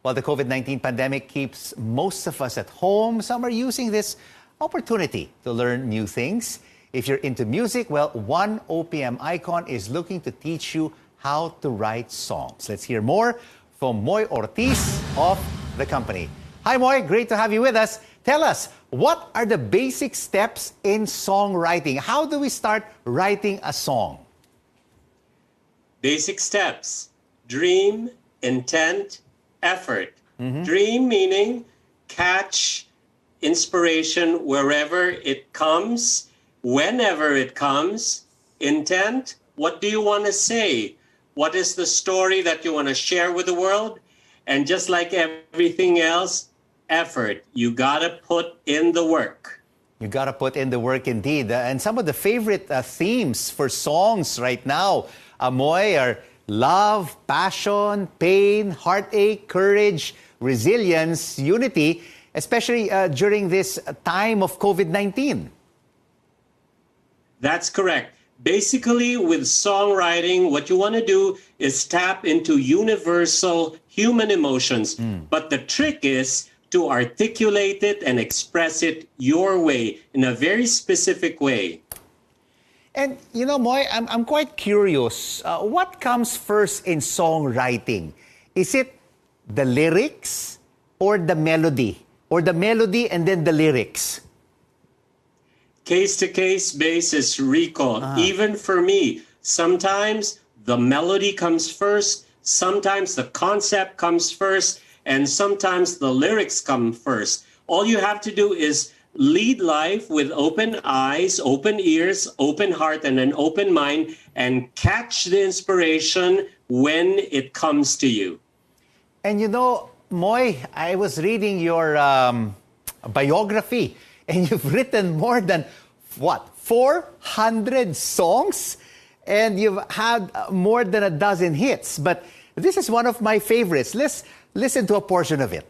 While the COVID-19 pandemic keeps most of us at home, some are using this opportunity to learn new things. If you're into music, well, one OPM icon is looking to teach you how to write songs. Let's hear more from Moy Ortiz of the company. Hi, Moy. Great to have you with us. Tell us, what are the basic steps in songwriting? How do we start writing a song? Basic steps: dream, intent, effort. Dream meaning catch inspiration wherever it comes, whenever it comes. Intent, what do you want to say? What is the story that you want to share with the world? And just like everything else, effort. You got to put in the work. You got to put in the work indeed. And some of the favorite themes for songs right now, Moy, are love, passion, pain, heartache, courage, resilience, unity, especially during this time of COVID-19. That's correct. Basically, with songwriting, what you want to do is tap into universal human emotions. But the trick is to articulate it and express it your way, in a very specific way. And, you know, Moy, I'm quite curious. What comes first in songwriting? Is it the lyrics or the melody? Or the melody and then the lyrics? Case-to-case basis, Rico. Even for me, sometimes the melody comes first, sometimes the concept comes first, and sometimes the lyrics come first. All you have to do is lead life with open eyes, open ears, open heart, and an open mind, and catch the inspiration when it comes to you. And you know, Moy, I was reading your biography, and you've written more than, 400 songs? And you've had more than a dozen hits. But this is one of my favorites. Let's listen to a portion of it.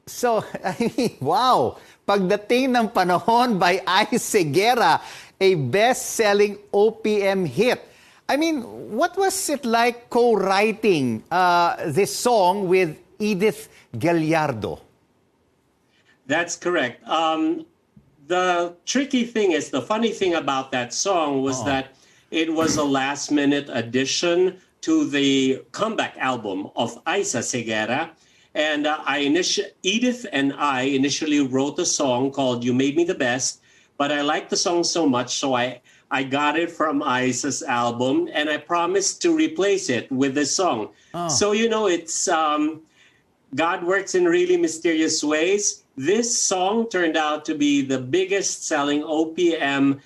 So, I mean, wow! Pagdating ng Panahon by Ice Segura, a best-selling OPM hit. I mean, what was it like co-writing this song with Edith Gallardo? That's correct. The tricky thing is, the funny thing about that song was that it was a last-minute addition to the comeback album of Isa Segura. And Edith and I initially wrote a song called You Made Me the Best, but I liked the song so much, so I got it from Isa's album, and I promised to replace it with this song. So, you know, it's God works in really mysterious ways. This song turned out to be the biggest selling OPM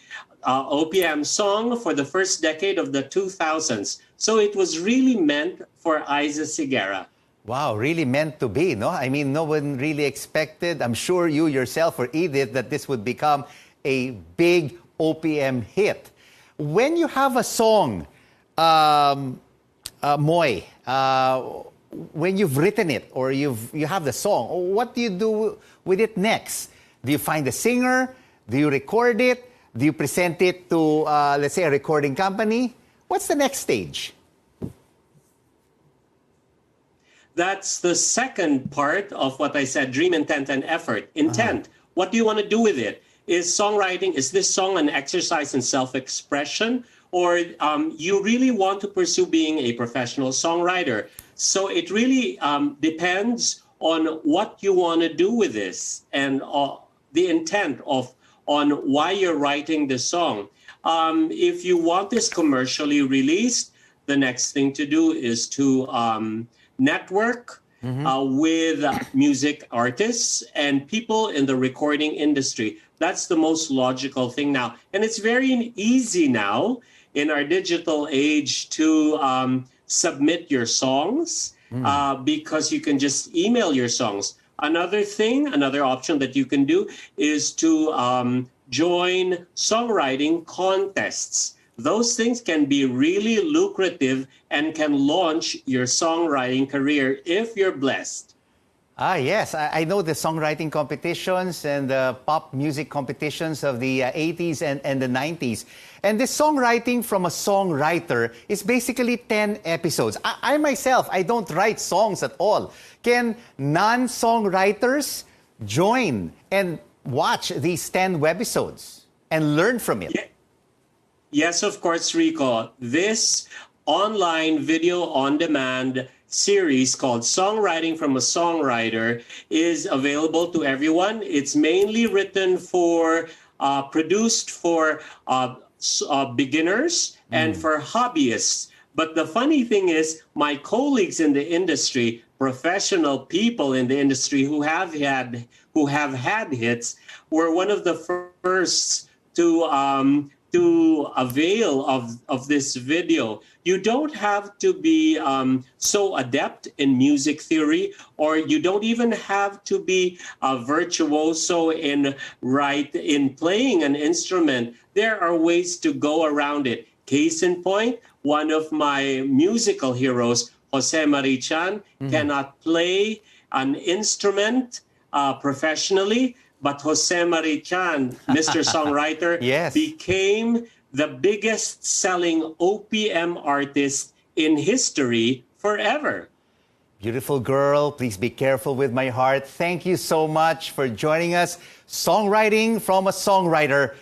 song for the first decade of the 2000s. So it was really meant for Isa Segura. Wow, really meant to be, no? I mean, no one really expected, I'm sure you yourself or Edith, that this would become a big OPM hit. When you have a song, Moy, when you've written it or you have the song, what do you do with it next? Do you find a singer? Do you record it? Do you present it to, let's say, a recording company? What's the next stage? That's the second part of what I said: dream, intent, and effort. Intent. What do you want to do with it? Is this song an exercise in self-expression? Or you really want to pursue being a professional songwriter? So it really depends on what you want to do with this and the intent on why you're writing the song. If you want this commercially released, the next thing to do is to network with music artists and people in the recording industry. That's the most logical thing now. And it's very easy now in our digital age to submit your songs because you can just email your songs. Another option that you can do is to join songwriting contests. those things can be really lucrative and can launch your songwriting career if you're blessed. Ah, yes. I know the songwriting competitions and the pop music competitions of the 80s and the 90s. And this songwriting from a songwriter is basically 10 episodes. I myself, I don't write songs at all. Can non-songwriters join and watch these 10 webisodes and learn from it? Yeah. Yes, of course, Rico. This online video on demand series called Songwriting from a Songwriter is available to everyone. It's mainly written for, produced for beginners and for hobbyists. But the funny thing is, my colleagues in the industry, professional people in the industry who have had hits, were one of the first to avail of this video. You don't have to be so adept in music theory, or you don't even have to be a virtuoso in playing an instrument. There are ways to go around it. Case in point, one of my musical heroes, Jose Marichan, cannot play an instrument professionally, but Jose Marichan, Mr. Songwriter, Yes. became the biggest selling OPM artist in history forever. Beautiful girl, please be careful with my heart. Thank you so much for joining us. Songwriting from a Songwriter,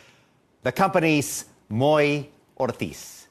the company's Moy Ortiz.